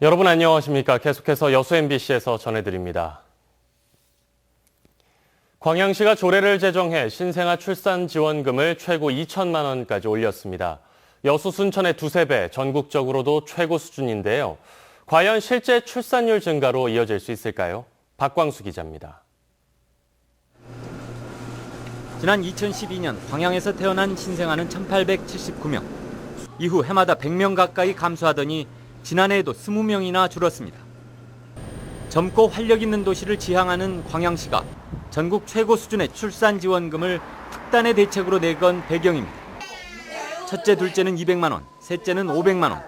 여러분 안녕하십니까? 계속해서 여수 MBC에서 전해드립니다. 광양시가 조례를 제정해 신생아 출산 지원금을 최고 2천만 원까지 올렸습니다. 여수 순천의 두세 배, 전국적으로도 최고 수준인데요. 과연 실제 출산율 증가로 이어질 수 있을까요? 박광수 기자입니다. 지난 2012년 광양에서 태어난 신생아는 1,879명. 이후 해마다 100명 가까이 감소하더니 지난해에도 20명이나 줄었습니다. 젊고 활력 있는 도시를 지향하는 광양시가 전국 최고 수준의 출산 지원금을 특단의 대책으로 내건 배경입니다. 첫째, 둘째는 200만 원, 셋째는 500만 원,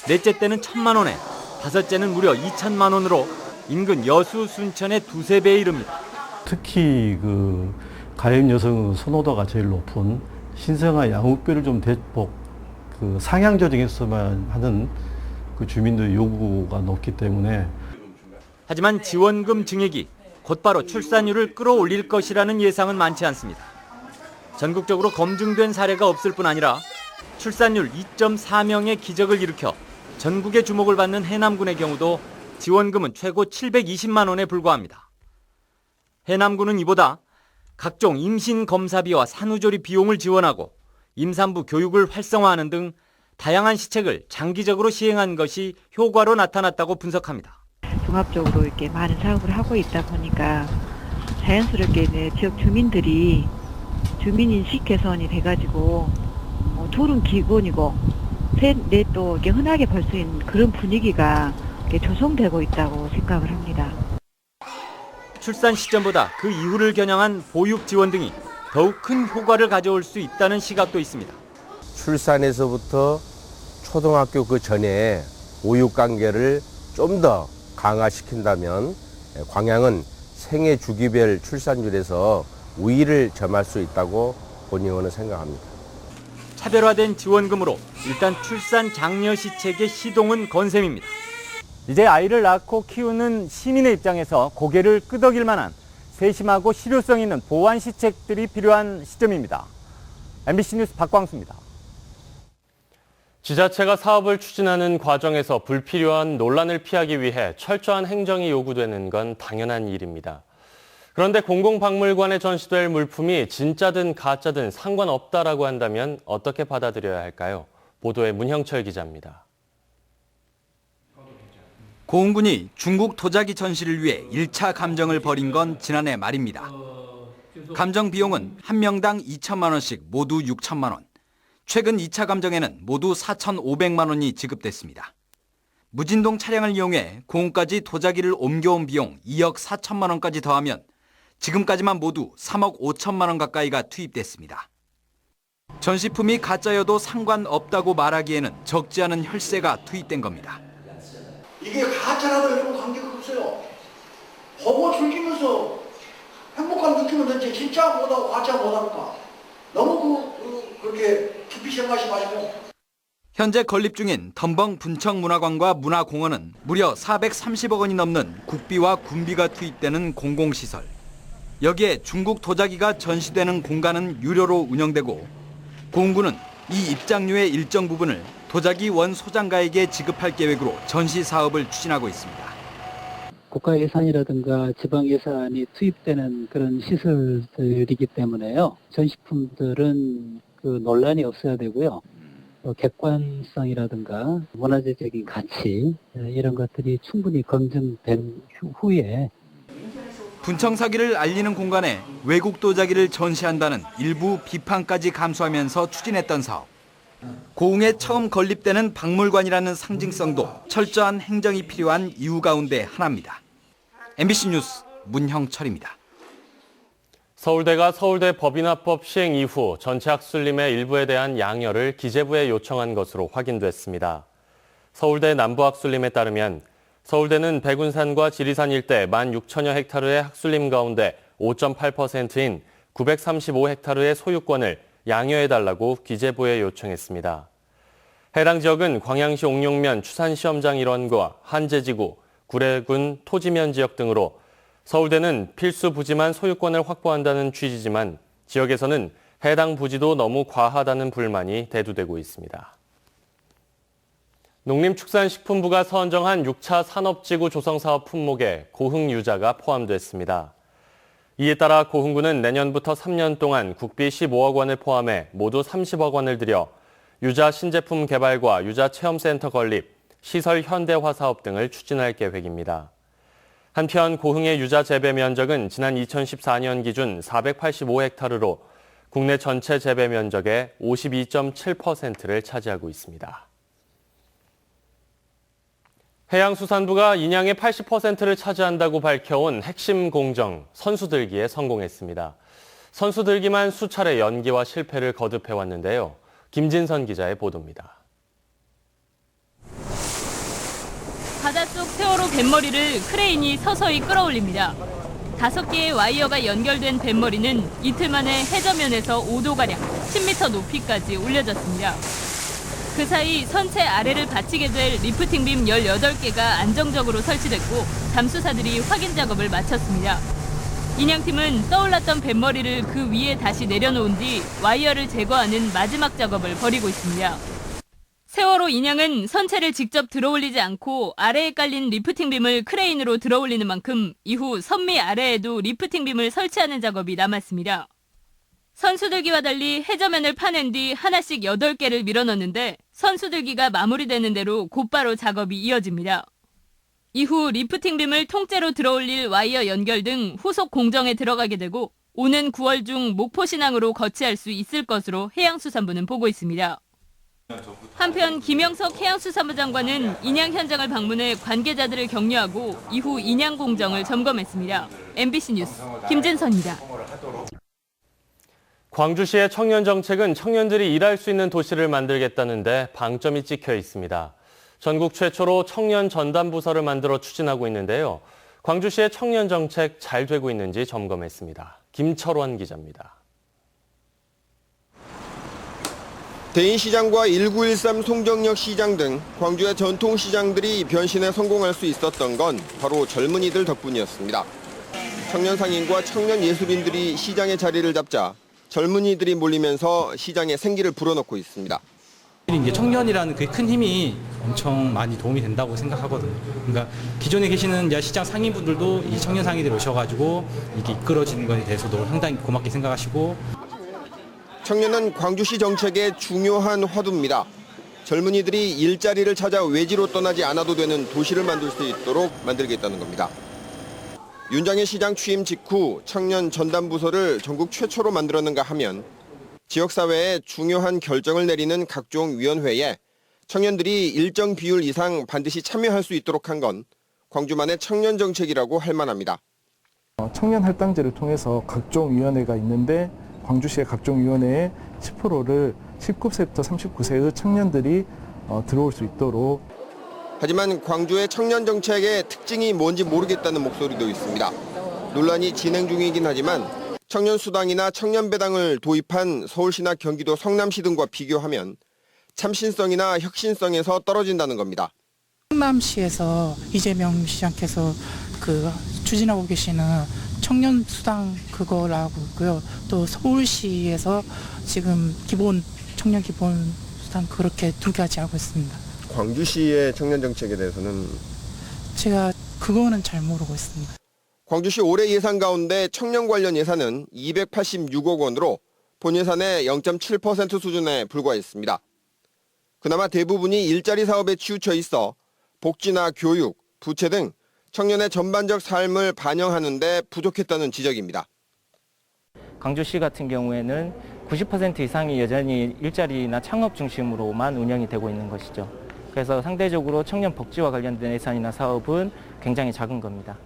넷째 때는 1,000만 원에 다섯째는 무려 2천만 원으로 인근 여수, 순천의 두세 배에 이릅니다. 특히 가임 여성 선호도가 제일 높은 신생아 양육비를 좀 대폭 상향 조정했으면 하는 주민들의 요구가 높기 때문에. 하지만 지원금 증액이 곧바로 출산율을 끌어올릴 것이라는 예상은 많지 않습니다. 전국적으로 검증된 사례가 없을 뿐 아니라 출산율 2.4명의 기적을 일으켜 전국의 주목을 받는 해남군의 경우도 지원금은 최고 720만 원에 불과합니다. 해남군은 이보다 각종 임신 검사비와 산후조리 비용을 지원하고 임산부 교육을 활성화하는 등 다양한 시책을 장기적으로 시행한 것이 효과로 나타났다고 분석합니다. 종합적으로 이렇게 많은 사업을 하고 있다 보니까 자연스럽게 이제 지역 주민들이 주민인식 개선이 돼가지고 둘은 기본이고 셋, 넷 또 이렇게 흔하게 벌 수 있는 그런 분위기가 이렇게 조성되고 있다고 생각을 합니다. 출산 시점보다 그 이후를 겨냥한 보육 지원 등이 더욱 큰 효과를 가져올 수 있다는 시각도 있습니다. 출산에서부터 초등학교 그 전에 보육 관계를 좀 더 강화시킨다면 광양은 생애 주기별 출산율에서 우위를 점할 수 있다고 본의원은 생각합니다. 차별화된 지원금으로 일단 출산 장려 시책의 시동은 건 셈입니다. 이제 아이를 낳고 키우는 시민의 입장에서 고개를 끄덕일 만한 세심하고 실효성 있는 보완 시책들이 필요한 시점입니다. MBC 뉴스 박광수입니다. 지자체가 사업을 추진하는 과정에서 불필요한 논란을 피하기 위해 철저한 행정이 요구되는 건 당연한 일입니다. 그런데 공공박물관에 전시될 물품이 진짜든 가짜든 상관없다라고 한다면 어떻게 받아들여야 할까요? 보도에 문형철 기자입니다. 고흥군이 중국 도자기 전시를 위해 1차 감정을 벌인 건 지난해 말입니다. 감정 비용은 한 명당 2천만 원씩 모두 6천만 원. 최근 2차 감정에는 모두 4,500만 원이 지급됐습니다. 무진동 차량을 이용해 고흥까지 도자기를 옮겨온 비용 2억 4천만 원까지 더하면 지금까지만 모두 3억 5천만 원 가까이가 투입됐습니다. 전시품이 가짜여도 상관없다고 말하기에는 적지 않은 혈세가 투입된 겁니다. 이게 가짜라도 이런 관계가 없어요. 보고 즐기면서 행복감 느끼면 되지 진짜 못하고 가짜 못할까. 너무 그렇게 깊이 생각하지 마시고. 현재 건립 중인 덤벙 분청문화관과 문화공원은 무려 430억 원이 넘는 국비와 군비가 투입되는 공공시설. 여기에 중국 도자기가 전시되는 공간은 유료로 운영되고 고흥군은 이 입장료의 일정 부분을 도자기 원 소장가에게 지급할 계획으로 전시 사업을 추진하고 있습니다. 국가 예산이라든가 지방 예산이 투입되는 그런 시설들이기 때문에요. 전시품들은 논란이 없어야 되고요. 객관성이라든가 문화재적인 가치 이런 것들이 충분히 검증된 후에 분청사기를 알리는 공간에 외국 도자기를 전시한다는 일부 비판까지 감수하면서 추진했던 사업. 고흥에 처음 건립되는 박물관이라는 상징성도 철저한 행정이 필요한 이유 가운데 하나입니다. MBC 뉴스 문형철입니다. 서울대가 서울대 법인화법 시행 이후 전체 학술림의 일부에 대한 양열을 기재부에 요청한 것으로 확인됐습니다. 서울대 남부학술림에 따르면 서울대는 백운산과 지리산 일대 16,000여 헥타르의 학술림 가운데 5.8%인 935헥타르의 소유권을 양여해달라고 기재부에 요청했습니다. 해당 지역은 광양시 옥룡면 추산시험장 일원과 한제지구, 구례군 토지면 지역 등으로 서울대는 필수 부지만 소유권을 확보한다는 취지지만 지역에서는 해당 부지도 너무 과하다는 불만이 대두되고 있습니다. 농림축산식품부가 선정한 6차 산업지구 조성사업 품목에 고흥 유자가 포함됐습니다. 이에 따라 고흥군은 내년부터 3년 동안 국비 15억 원을 포함해 모두 30억 원을 들여 유자 신제품 개발과 유자 체험센터 건립, 시설 현대화 사업 등을 추진할 계획입니다. 한편 고흥의 유자 재배 면적은 지난 2014년 기준 485헥타르로 국내 전체 재배 면적의 52.7%를 차지하고 있습니다. 해양수산부가 인양의 80%를 차지한다고 밝혀온 핵심 공정, 선수들기에 성공했습니다. 선수들기만 수차례 연기와 실패를 거듭해왔는데요. 김진선 기자의 보도입니다. 바닷속 세월호 뱃머리를 크레인이 서서히 끌어올립니다. 5개의 와이어가 연결된 뱃머리는 이틀 만에 해저면에서 5도가량, 10m 높이까지 올려졌습니다. 그 사이 선체 아래를 받치게 될 리프팅빔 18개가 안정적으로 설치됐고 잠수사들이 확인 작업을 마쳤습니다. 인양팀은 떠올랐던 뱃머리를 그 위에 다시 내려놓은 뒤 와이어를 제거하는 마지막 작업을 벌이고 있습니다. 세월호 인양은 선체를 직접 들어올리지 않고 아래에 깔린 리프팅빔을 크레인으로 들어올리는 만큼 이후 선미 아래에도 리프팅빔을 설치하는 작업이 남았습니다. 선수들기와 달리 해저면을 파낸 뒤 하나씩 8개를 밀어넣는데 선수들기가 마무리되는 대로 곧바로 작업이 이어집니다. 이후 리프팅빔을 통째로 들어올릴 와이어 연결 등 후속 공정에 들어가게 되고 오는 9월 중 목포신항으로 거치할 수 있을 것으로 해양수산부는 보고 있습니다. 한편 김영석 해양수산부 장관은 인양 현장을 방문해 관계자들을 격려하고 이후 인양 공정을 점검했습니다. MBC 뉴스 김진선입니다. 광주시의 청년 정책은 청년들이 일할 수 있는 도시를 만들겠다는데 방점이 찍혀 있습니다. 전국 최초로 청년 전담 부서를 만들어 추진하고 있는데요. 광주시의 청년 정책 잘 되고 있는지 점검했습니다. 김철원 기자입니다. 대인시장과 1913 송정역 시장 등 광주의 전통시장들이 변신에 성공할 수 있었던 건 바로 젊은이들 덕분이었습니다. 청년 상인과 청년 예술인들이 시장의 자리를 잡자 젊은이들이 몰리면서 시장에 생기를 불어넣고 있습니다. 이제 청년이라는 그 큰 힘이 엄청 많이 도움이 된다고 생각하거든요. 그러니까 기존에 계시는 이제 시장 상인분들도 이 청년 상인들이 오셔가지고 이게 이끌어지는 것에 대해서도 상당히 고맙게 생각하시고. 청년은 광주시 정책의 중요한 화두입니다. 젊은이들이 일자리를 찾아 외지로 떠나지 않아도 되는 도시를 만들 수 있도록 만들겠다는 겁니다. 윤장현 시장 취임 직후 청년 전담 부서를 전국 최초로 만들었는가 하면 지역사회에 중요한 결정을 내리는 각종 위원회에 청년들이 일정 비율 이상 반드시 참여할 수 있도록 한 건 광주만의 청년 정책이라고 할 만합니다. 청년 할당제를 통해서 각종 위원회가 있는데 광주시의 각종 위원회에 10%를 19세부터 39세의 청년들이 들어올 수 있도록. 하지만 광주의 청년 정책의 특징이 뭔지 모르겠다는 목소리도 있습니다. 논란이 진행 중이긴 하지만 청년 수당이나 청년 배당을 도입한 서울시나 경기도 성남시 등과 비교하면 참신성이나 혁신성에서 떨어진다는 겁니다. 성남시에서 이재명 시장께서 추진하고 계시는 청년 수당 그거라고요. 또 서울시에서 지금 청년 기본 수당 그렇게 2가지 하고 있습니다. 광주시의 청년 정책에 대해서는 제가 그거는 잘 모르고 있습니다. 광주시 올해 예산 가운데 청년 관련 예산은 286억 원으로 본 예산의 0.7% 수준에 불과했습니다. 그나마 대부분이 일자리 사업에 치우쳐 있어 복지나 교육, 부채 등 청년의 전반적 삶을 반영하는 데 부족했다는 지적입니다. 광주시 같은 경우에는 90% 이상이 여전히 일자리나 창업 중심으로만 운영이 되고 있는 것이죠. 그래서 상대적으로 청년 복지와 관련된 예산이나 사업은 굉장히 작은 겁니다.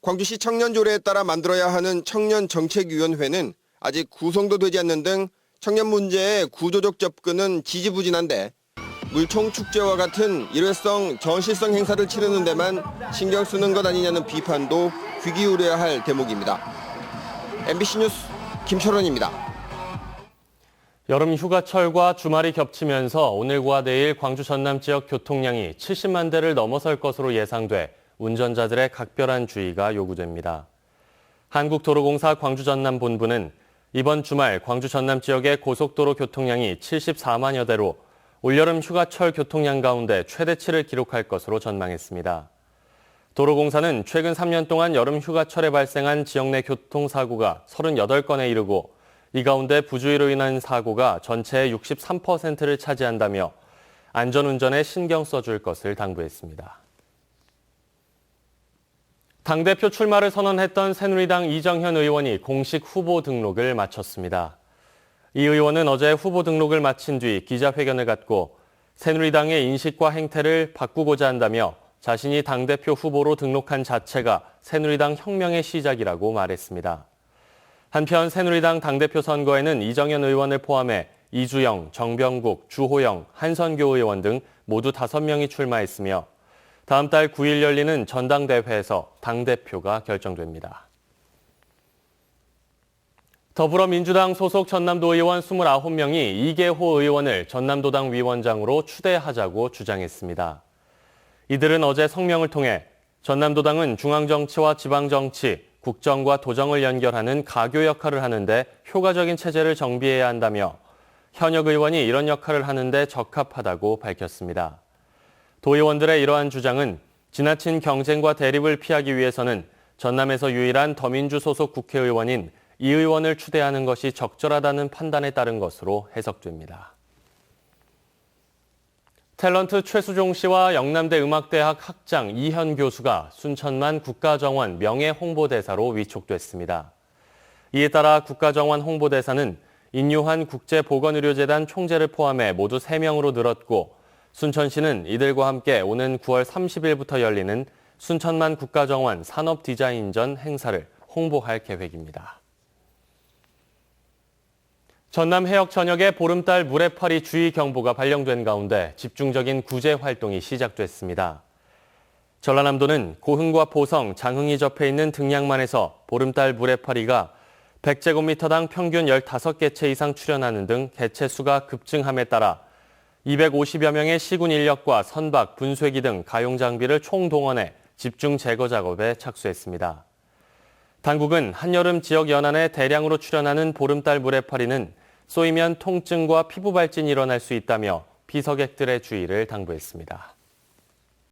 광주시 청년조례에 따라 만들어야 하는 청년정책위원회는 아직 구성도 되지 않는 등 청년 문제의 구조적 접근은 지지부진한데 물총축제와 같은 일회성 전시성 행사를 치르는 데만 신경 쓰는 것 아니냐는 비판도 귀 기울여야 할 대목입니다. MBC 뉴스 김철원입니다. 여름 휴가철과 주말이 겹치면서 오늘과 내일 광주 전남 지역 교통량이 70만 대를 넘어설 것으로 예상돼 운전자들의 각별한 주의가 요구됩니다. 한국도로공사 광주 전남 본부는 이번 주말 광주 전남 지역의 고속도로 교통량이 74만여 대로 올여름 휴가철 교통량 가운데 최대치를 기록할 것으로 전망했습니다. 도로공사는 최근 3년 동안 여름 휴가철에 발생한 지역 내 교통사고가 38건에 이르고 이 가운데 부주의로 인한 사고가 전체의 63%를 차지한다며 안전운전에 신경 써줄 것을 당부했습니다. 당대표 출마를 선언했던 새누리당 이정현 의원이 공식 후보 등록을 마쳤습니다. 이 의원은 어제 후보 등록을 마친 뒤 기자회견을 갖고 새누리당의 인식과 행태를 바꾸고자 한다며 자신이 당대표 후보로 등록한 자체가 새누리당 혁명의 시작이라고 말했습니다. 한편 새누리당 당대표 선거에는 이정현 의원을 포함해 이주영, 정병국, 주호영, 한선교 의원 등 모두 5명이 출마했으며 다음 달 9일 열리는 전당대회에서 당대표가 결정됩니다. 더불어민주당 소속 전남도 의원 29명이 이계호 의원을 전남도당 위원장으로 추대하자고 주장했습니다. 이들은 어제 성명을 통해 전남도당은 중앙정치와 지방정치, 국정과 도정을 연결하는 가교 역할을 하는데 효과적인 체제를 정비해야 한다며 현역 의원이 이런 역할을 하는데 적합하다고 밝혔습니다. 도의원들의 이러한 주장은 지나친 경쟁과 대립을 피하기 위해서는 전남에서 유일한 더민주 소속 국회의원인 이 의원을 추대하는 것이 적절하다는 판단에 따른 것으로 해석됩니다. 탤런트 최수종 씨와 영남대 음악대학 학장 이현 교수가 순천만 국가정원 명예홍보대사로 위촉됐습니다. 이에 따라 국가정원 홍보대사는 인유한 국제보건의료재단 총재를 포함해 모두 3명으로 늘었고 순천시는 이들과 함께 오는 9월 30일부터 열리는 순천만 국가정원 산업디자인전 행사를 홍보할 계획입니다. 전남 해역 전역에 보름달 물해파리 주의경보가 발령된 가운데 집중적인 구제 활동이 시작됐습니다. 전라남도는 고흥과 보성, 장흥이 접해 있는 등량만에서 보름달 물해파리가 100제곱미터당 평균 15개체 이상 출현하는 등 개체 수가 급증함에 따라 250여 명의 시군 인력과 선박, 분쇄기 등 가용 장비를 총동원해 집중 제거 작업에 착수했습니다. 당국은 한여름 지역 연안에 대량으로 출현하는 보름달 물해파리는 쏘이면 통증과 피부 발진이 일어날 수 있다며 피서객들의 주의를 당부했습니다.